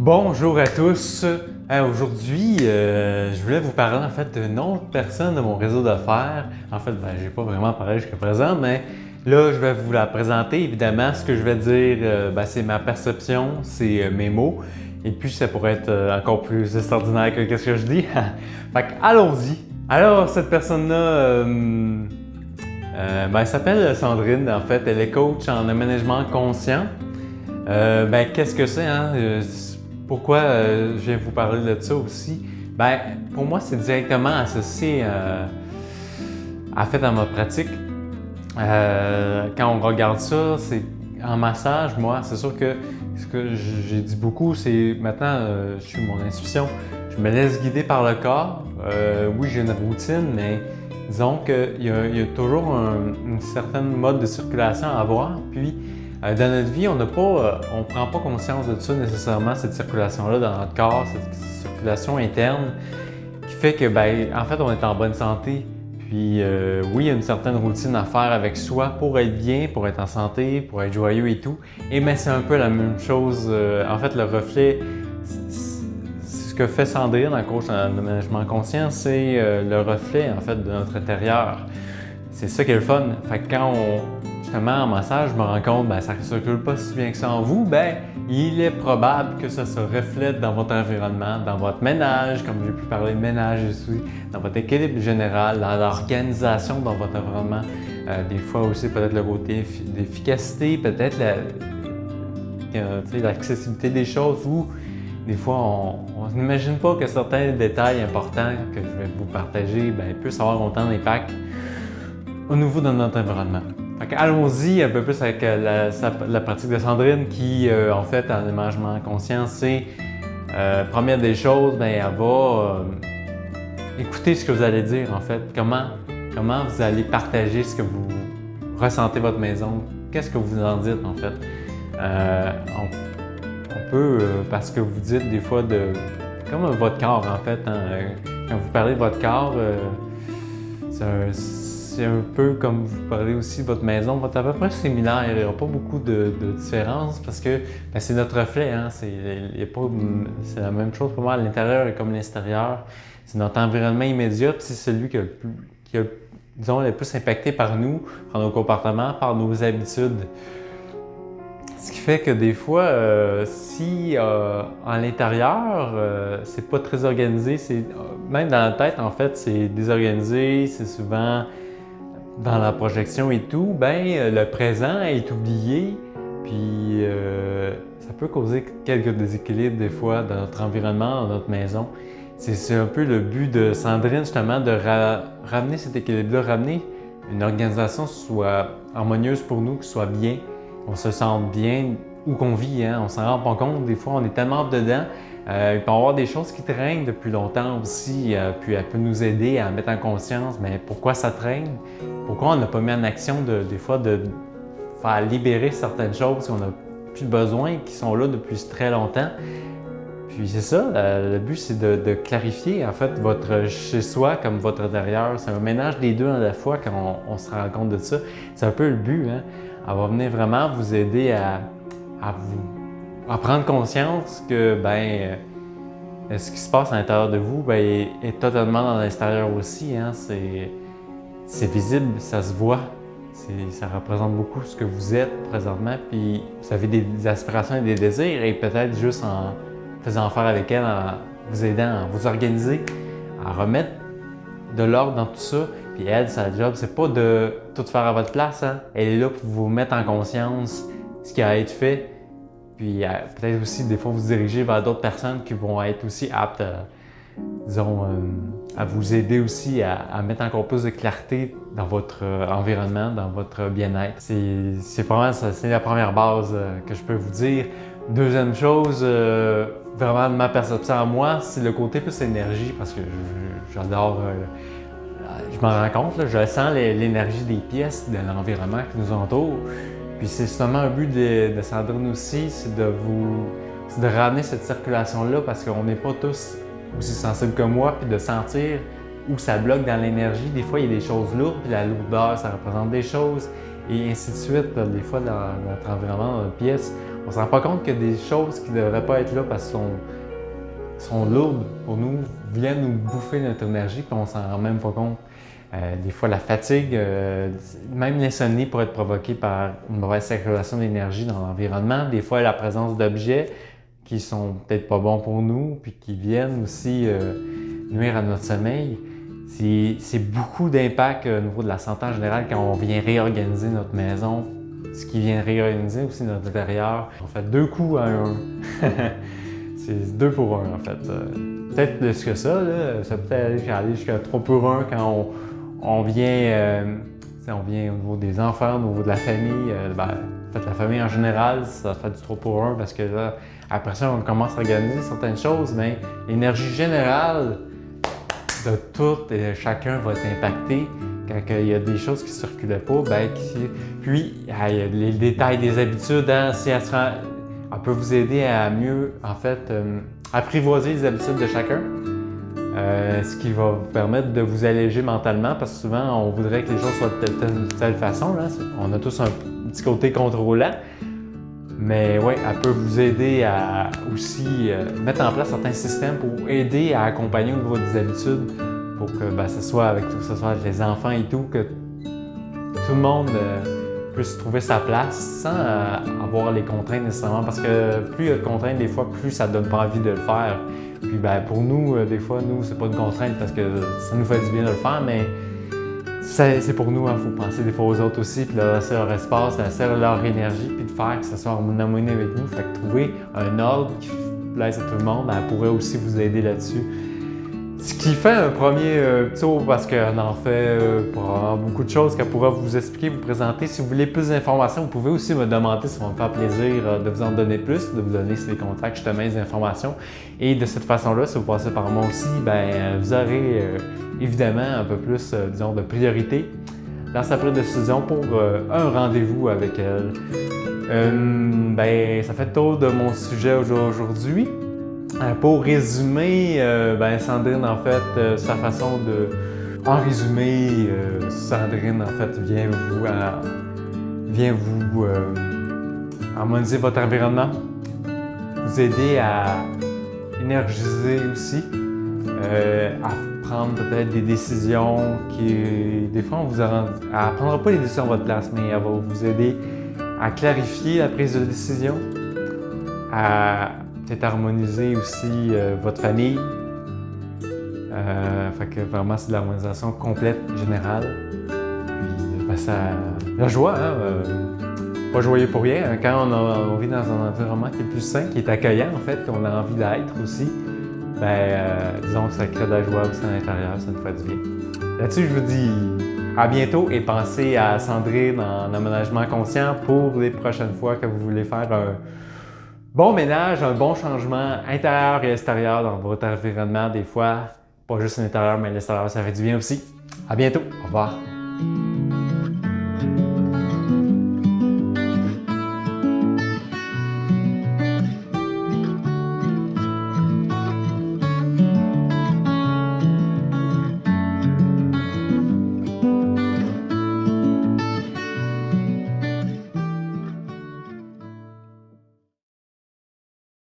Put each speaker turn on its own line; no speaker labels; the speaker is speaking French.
Bonjour à tous. Aujourd'hui, je voulais vous parler en fait d'une autre personne de mon réseau d'affaires. En fait, j'ai pas vraiment parlé jusqu'à présent, mais là, je vais vous la présenter. Évidemment, ce que je vais dire, c'est ma perception, c'est mes mots. Et puis, ça pourrait être encore plus extraordinaire que ce que je dis. Fait que, allons-y. Alors, cette personne-là, elle s'appelle Sandrine. En fait, elle est coach en aménagement conscient. Qu'est-ce que c'est, hein? Pourquoi je viens vous parler de ça aussi? Pour moi, c'est directement associé à ma pratique. Quand on regarde ça, c'est en massage, moi, c'est sûr que ce que j'ai dit beaucoup, c'est maintenant, je suis mon intuition, je me laisse guider par le corps. Oui, j'ai une routine, mais disons qu'il y a toujours une certaine mode de circulation à avoir. Puis, dans notre vie, on ne prend pas conscience de ça nécessairement, cette circulation-là dans notre corps, cette circulation interne qui fait que, en fait, on est en bonne santé. Puis, oui, il y a une certaine routine à faire avec soi pour être bien, pour être en santé, pour être joyeux et tout. Mais c'est un peu la même chose. En fait, le reflet, ce que fait Sandrine en coach en aménagement conscient, c'est le reflet, en fait, de notre intérieur. C'est ça qui est le fun. Fait que quand justement, en massage, je me rends compte que ça ne circule pas si bien que ça en vous, il est probable que ça se reflète dans votre environnement, dans votre ménage, comme j'ai pu parler de ménage aussi, dans votre équilibre général, dans l'organisation dans votre environnement. Des fois aussi, peut-être le côté d'efficacité, peut-être l'accessibilité des choses où des fois, on n'imagine pas que certains détails importants que je vais vous partager peuvent avoir autant d'impact au niveau de notre environnement. Allons-y un peu plus avec la pratique de Sandrine qui, en fait, en aménagement conscient, c'est première des choses, elle va écouter ce que vous allez dire, en fait. Comment vous allez partager ce que vous ressentez votre maison. Qu'est-ce que vous en dites, en fait. On peut, parce que vous dites des fois comme votre corps, en fait. Quand vous parlez de votre corps, c'est un peu comme vous parlez aussi de votre maison, va être à peu près similaire. Il n'y aura pas beaucoup de différence parce que c'est notre reflet. Hein? C'est la même chose pour moi à l'intérieur et comme à l'extérieur. C'est notre environnement immédiat, puis c'est celui qui a le plus impacté par nous, par nos comportements, par nos habitudes. Ce qui fait que des fois, si à l'intérieur, c'est pas très organisé, même dans la tête, en fait, c'est désorganisé, c'est souvent dans la projection et tout, le présent est oublié, puis ça peut causer quelques déséquilibres des fois dans notre environnement, dans notre maison. C'est un peu le but de Sandrine, justement, de ramener cet équilibre-là, ramener une organisation qui soit harmonieuse pour nous, qui soit bien, qu'on se sente bien où qu'on vit, hein? On s'en rend pas compte, des fois on est tellement dedans. Il peut y avoir des choses qui traînent depuis longtemps aussi, puis elle peut nous aider à mettre en conscience pourquoi ça traîne, pourquoi on n'a pas mis en action des fois de faire libérer certaines choses qu'on n'a plus besoin, qui sont là depuis très longtemps. Puis c'est ça, le but c'est de clarifier en fait votre chez-soi comme votre intérieur. C'est un ménage des deux à la fois quand on se rend compte de ça. C'est un peu le but, hein? Elle va venir vraiment vous aider à prendre conscience que ce qui se passe à l'intérieur de vous est totalement dans l'extérieur aussi. Hein? C'est visible, ça se voit. Ça représente beaucoup ce que vous êtes présentement. Puis vous avez des aspirations et des désirs et peut-être juste en faisant affaire avec elle, en vous aidant à vous organiser, à remettre de l'ordre dans tout ça. Puis elle, sa job, c'est pas de tout faire à votre place. Hein? Elle est là pour vous mettre en conscience ce qui a à être fait. Puis peut-être aussi, des fois, vous diriger vers d'autres personnes qui vont être aussi aptes, à vous aider aussi à mettre encore plus de clarté dans votre environnement, dans votre bien-être. C'est vraiment ça, c'est la première base que je peux vous dire. Deuxième chose, vraiment de ma perception à moi, c'est le côté plus énergie parce que j'adore, je m'en rends compte, là, je sens l'énergie des pièces, de l'environnement qui nous entoure. Puis c'est justement un but de Sandrine aussi, c'est de ramener cette circulation-là parce qu'on n'est pas tous aussi sensibles que moi, puis de sentir où ça bloque dans l'énergie. Des fois, il y a des choses lourdes, puis la lourdeur, ça représente des choses, et ainsi de suite. Des fois, dans notre environnement, dans notre pièce, On se rend pas compte que des choses qui ne devraient pas être là parce qu'elles sont lourdes pour nous, viennent nous bouffer notre énergie, puis on s'en rend même pas compte. Des fois, la fatigue, même l'insomnie pourrait être provoquée par une mauvaise circulation d'énergie dans l'environnement. Des fois, la présence d'objets qui sont peut-être pas bons pour nous, puis qui viennent aussi nuire à notre sommeil. C'est beaucoup d'impact au niveau de la santé en général quand on vient réorganiser notre maison, ce qui vient réorganiser aussi notre intérieur. On fait 2 coups à un. C'est 2 pour 1 en fait. Peut-être plus que ça, là. Ça peut aller jusqu'à 3 pour 1 quand on vient au niveau des enfants, au niveau de la famille. En fait, la famille en général, ça fait du 3 pour 1 parce que là, après ça, on commence à organiser certaines choses, mais l'énergie générale de tout et chacun va être impacté. Quand il y a des choses qui ne circulaient pas, puis il y a les détails des habitudes, hein, si elle peut vous aider à mieux, en fait, apprivoiser les habitudes de chacun. Ce qui va vous permettre de vous alléger mentalement, parce que souvent, on voudrait que les choses soient de telle façon. Là. On a tous un petit côté contrôlant. Mais oui, elle peut vous aider à aussi mettre en place certains systèmes pour aider à accompagner au niveau des habitudes pour que ce soit avec les enfants et tout, que tout le monde puisse trouver sa place sans avoir les contraintes nécessairement. Parce que plus il y a de contraintes, des fois, plus ça ne donne pas envie de le faire. Puis pour nous, des fois, c'est pas une contrainte parce que ça nous fait du bien de le faire, mais c'est pour nous, il faut penser des fois aux autres aussi, puis leur laisser leur espace, laisser leur énergie, puis de faire que ça soit en harmonie avec nous. Fait que trouver un ordre qui plaise à tout le monde, elle pourrait aussi vous aider là-dessus. Ce qui fait un premier tour, parce qu'on en fait pour beaucoup de choses qu'elle pourra vous expliquer, vous présenter. Si vous voulez plus d'informations, vous pouvez aussi me demander, ça va me faire plaisir de vous en donner plus, de vous donner les contacts, justement, les informations. Et de cette façon-là, si vous passez par moi aussi, vous aurez évidemment un peu plus, disons, de priorité dans sa prise de décision pour un rendez-vous avec elle. Ça fait le tour de mon sujet aujourd'hui. Pour résumer, Sandrine, en fait, sa façon de... En résumé, Sandrine, en fait, vient vous harmoniser votre environnement, vous aider à énergiser aussi, à prendre peut-être des décisions qui, des fois, elle ne prendra pas les décisions à votre place, mais elle va vous aider à clarifier la prise de décision, à peut-être harmoniser aussi votre famille. Fait que vraiment, c'est de l'harmonisation complète, générale. Puis, la joie, hein, pas joyeux pour rien. Hein, quand on vit dans un environnement qui est plus sain, qui est accueillant, en fait, qu'on a envie d'être aussi, disons que ça crée de la joie aussi à l'intérieur, ça nous fait du bien. Là-dessus, je vous dis à bientôt et pensez à Sandrine en aménagement conscient pour les prochaines fois que vous voulez faire un bon ménage, un bon changement intérieur et extérieur dans votre environnement. Des fois, pas juste l'intérieur, mais l'extérieur, ça fait du bien aussi. À bientôt. Au revoir.